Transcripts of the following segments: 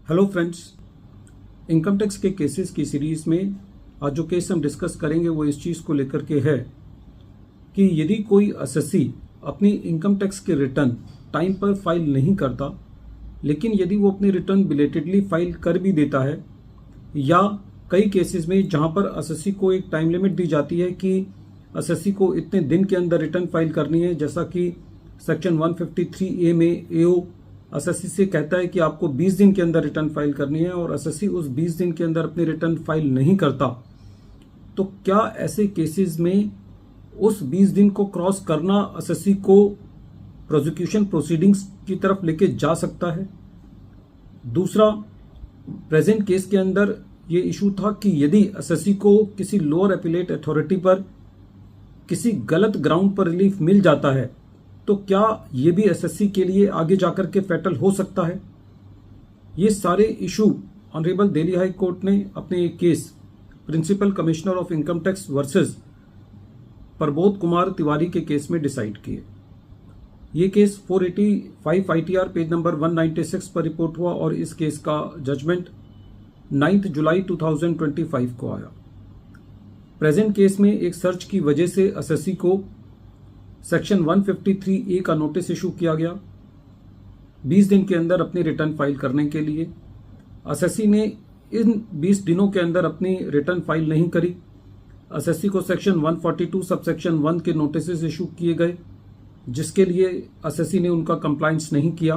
Hello friends, income tax के cases की series में आज जो केस हम डिस्कस करेंगे वो इस चीज़ को लेकर के है कि यदि कोई असेसी अपनी इनकम टैक्स के रिटर्न टाइम पर फाइल नहीं करता, लेकिन यदि वो अपनी रिटर्न बिलेटेडली फाइल कर भी देता है, या कई केसेस में जहां पर असेसी को एक टाइम लिमिट दी जाती है कि असेसी को इतने दिन के अंदर रिटर्न फाइल करनी है, जैसा कि सेक्शन 153A में एओ असेसी से कहता है कि आपको 20 दिन के अंदर रिटर्न फाइल करनी है और असेसी उस 20 दिन के अंदर अपनी रिटर्न फाइल नहीं करता, तो क्या ऐसे केसेस में उस 20 दिन को क्रॉस करना असेसी को प्रोसिक्यूशन प्रोसीडिंग्स की तरफ लेके जा सकता है? दूसरा, प्रेजेंट केस के अंदर ये इशू था कि यदि असेसी को किसी लोअर अपीलेट अथॉरिटी पर किसी गलत ग्राउंड पर रिलीफ मिल जाता है, तो क्या ये भी एसएससी के लिए आगे जाकर के फैटल हो सकता है? ये सारे issue honourable Delhi high court ने अपने एक case principal commissioner of income tax versus Prabodh Kumar Tiwari के केस में डिसाइड किए। ये केस 485 ITR पेज नंबर 196 पर रिपोर्ट हुआ और इस केस का जजमेंट 9 जुलाई 2025 को आया। प्रेजेंट केस में एक सर्च की वजह से एसएससी को सेक्शन 153A का नोटिस इशू किया गया 20 दिन के अंदर अपनी रिटर्न फाइल करने के लिए। एसएससी ने इन 20 दिनों के अंदर अपनी रिटर्न फाइल नहीं करी। एसएससी को सेक्शन 142 सबसेक्शन 1 के नोटिस इशू किए गए, जिसके लिए एसएससी ने उनका कंप्लायंस नहीं किया।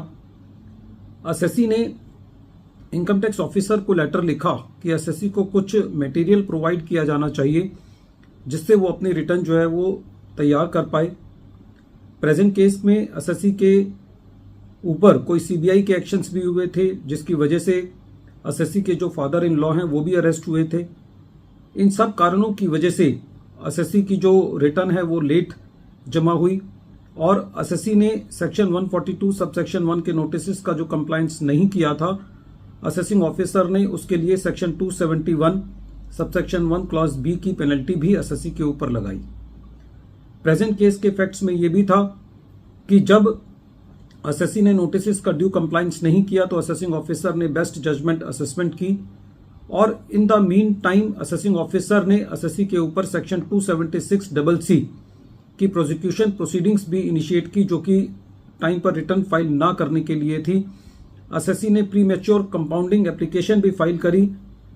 एसएससी ने इनकम टैक्स ऑफिसर को लेटर लिखा कि एसएससी को कुछ मटेरियल प्रोवाइड किया जाना चाहिए जिससे वो अपनी रिटर्न जो है वो तैयार कर पाए। प्रेजेंट केस में एसएससी के ऊपर कोई सीबीआई के एक्शंस भी हुए थे, जिसकी वजह से एसएससी के जो फादर इन लॉ हैं वो भी अरेस्ट हुए थे। इन सब कारणों की वजह से एसएससी की जो रिटर्न है वो लेट जमा हुई और एसएससी ने सेक्शन 142 सबसेक्शन 1 के नोटिस का जो कंप्लायंस नहीं किया था, असेसिंग ऑफिसर ने उसके लिए सेक्शन 271 सबसेक्शन 1 क्लॉज बी की पेनल्टी भी एसएससी के ऊपर लगाई। प्रेजेंट केस के फैक्ट्स में यह भी था कि जब एसएससी ने नोटिस का ड्यू कंप्लायंस नहीं किया तो असेसिंग ऑफिसर ने बेस्ट जजमेंट असेसमेंट की और in the mean time assessing officer ने एसएससी के ऊपर सेक्शन 276CC की प्रोसिक्यूशन प्रोसीडिंग्स भी इनिशिएट की, जो कि टाइम पर रिटर्न फाइल ना करने के लिए थी। एसएससी ने प्री मैच्योर कंपाउंडिंग एप्लीकेशन भी फाइल करी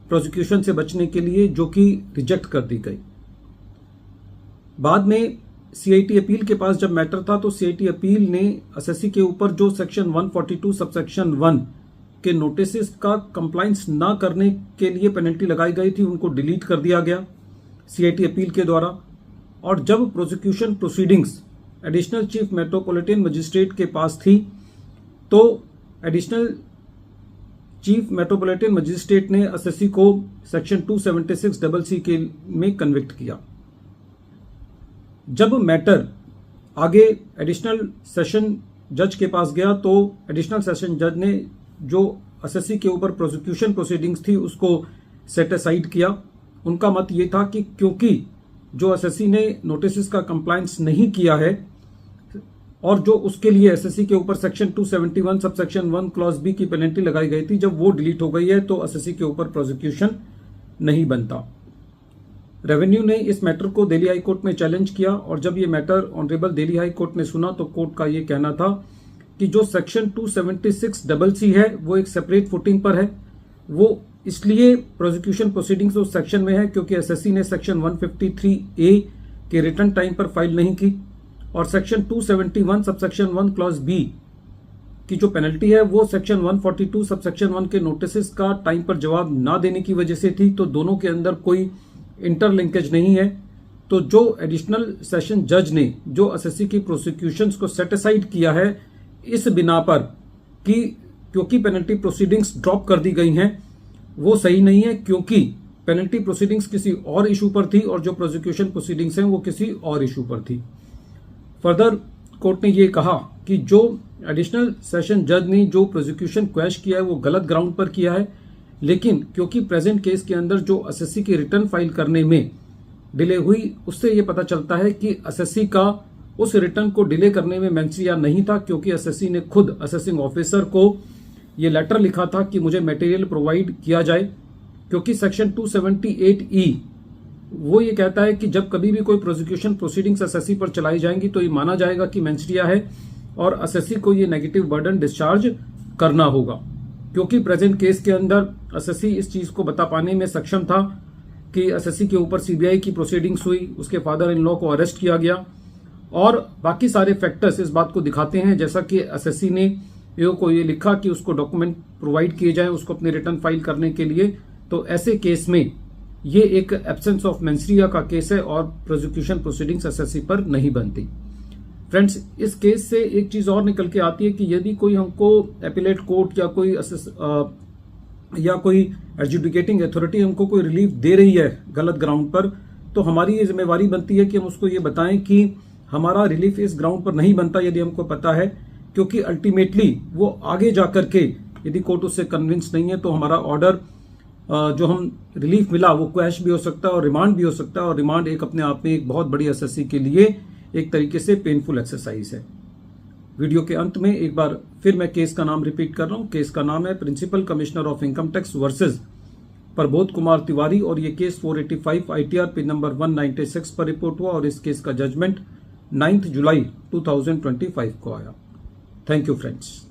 प्रोसिक्यूशन से बचने के लिए, जो कि रिजेक्ट कर दी गई। बाद में सीआईटी अपील के पास जब मैटर था तो सीआईटी अपील ने एसएससी के ऊपर जो सेक्शन 142 सबसेक्शन 1 के नोटिस का कंप्लायंस ना करने के लिए पेनल्टी लगाई गई थी, उनको डिलीट कर दिया गया सीआईटी अपील के द्वारा। और जब prosecution proceedings additional chief metropolitan magistrate के पास थी तो एडिशनल चीफ मेट्रोपॉलिटन मजिस्ट्रेट ने एसएससी को सेक्शन 276CC के में कन्विक्ट किया। जब मैटर आगे एडिशनल सेशन जज के पास गया तो एडिशनल सेशन जज ने जो एसएससी के ऊपर प्रोसिक्यूशन प्रोसीडिंग्स थी उसको सेट असाइड किया। उनका मत ये था कि क्योंकि जो एसएससी ने नोटिस का कंप्लायंस नहीं किया है और जो उसके लिए एसएससी के ऊपर सेक्शन 271 सबसेक्शन 1 क्लॉज बी की पेनल्टी लगाई गई थी, जब वो डिलीट हो गई है तो एसएससी के ऊपर प्रोसिक्यूशन नहीं बनता। रेवेन्यू ने इस मैटर को दिल्ली हाई कोर्ट में चैलेंज किया और जब ये matter honourable Delhi high court ने सुना तो कोर्ट का ये कहना था कि जो सेक्शन 276CC है वो एक सेपरेट फुटिंग पर है। वो इसलिए प्रोसिक्यूशन प्रोसीडिंग्स उस सेक्शन में है क्योंकि एसएससी ने सेक्शन 153A के रिटर्न टाइम पर फाइल नहीं की और सेक्शन 271 सबसेक्शन 1 क्लॉज बी की जो पेनल्टी है वो सेक्शन 142 सबसेक्शन 1 के नोटिस का टाइम पर जवाब ना देने की वजह से थी। तो दोनों के अंदर कोई इंटरलिंकेज नहीं है। तो जो एडिशनल सेशन जज ने जो एसएससी की प्रोसिक्यूशंस को सेट असाइड किया है इस बिना पर कि क्योंकि पेनल्टी प्रोसीडिंग्स ड्रॉप कर दी गई हैं, वो सही नहीं है, क्योंकि पेनल्टी प्रोसीडिंग्स किसी और इशू पर थी और जो प्रोसिक्यूशन प्रोसीडिंग्स हैं वो किसी और इशू पर थी। फर्दर कोर्ट ने ये कहा कि जो एडिशनल सेशन जज ने जो प्रोसिक्यूशन क्वैश किया है वो गलत ग्राउंड पर किया है, लेकिन क्योंकि प्रेजेंट केस के अंदर जो एसएससी की रिटर्न फाइल करने में डिले हुई उससे ये पता चलता है कि एसएससी का उस रिटर्न को डिले करने में मेंसिया नहीं था, क्योंकि एसएससी ने खुद असेसिंग ऑफिसर को ये लेटर लिखा था कि मुझे मटेरियल प्रोवाइड किया जाए, क्योंकि सेक्शन 278E वो ये कहता है कि जब कभी भी कोई प्रोसिक्यूशन प्रोसीडिंग्स एसएससी पर चलाई जाएंगी तो ये माना जाएगा कि मेंस्ट्रिया है और एसएससी को ये नेगेटिव बर्डन डिस्चार्ज करना होगा। क्योंकि प्रेजेंट केस के अंदर एसएससी इस चीज को बता पाने में सक्षम था कि एसएससी के ऊपर सीबीआई की प्रोसीडिंग्स हुई, उसके फादर इन लॉ को अरेस्ट किया गया और बाकी सारे फैक्टर्स इस बात को दिखाते हैं, जैसा कि एसएससी ने ईओ को ये लिखा कि उसको डॉक्यूमेंट प्रोवाइड किए जाएं उसको अपने रिटर्न फाइल करने के लिए। तो ऐसे केस में ये एक एब्सेंस ऑफ मेंस्ट्रिया का केस है और प्रोसिक्यूशन प्रोसीडिंग्स एसएससी पर नहीं बनती। फ्रेंड्स, इस केस से एक चीज और निकल के आती है कि यदि कोई हमको एपिलेट कोर्ट या कोई एडजुडिकेटिंग अथॉरिटी हमको कोई रिलीफ दे रही है गलत ग्राउंड पर, तो हमारी ये जिम्मेवारी बनती है कि हम उसको ये बताएं कि हमारा रिलीफ इस ग्राउंड पर नहीं बनता यदि हमको पता है, क्योंकि अल्टीमेटली वो आगे जाकर के यदि कोर्ट उससे कन्विंस नहीं है तो हमारा ऑर्डर जो हम रिलीफ मिला वो क्वैश भी हो सकता है और रिमांड भी हो सकता है। और रिमांड एक अपने आप में एक बहुत बड़ी एसएससी के लिए एक तरीके से पेनफुल एक्सरसाइज है। वीडियो के अंत में एक बार फिर मैं केस का नाम रिपीट कर रहा हूं। केस का नाम है principal commissioner of income tax versus Prabodh Kumar Tiwari और ये केस 485 ITR पिन नंबर 196 पर रिपोर्ट हुआ और इस केस का जजमेंट 9 जुलाई 2025 को आया। Thank you friends.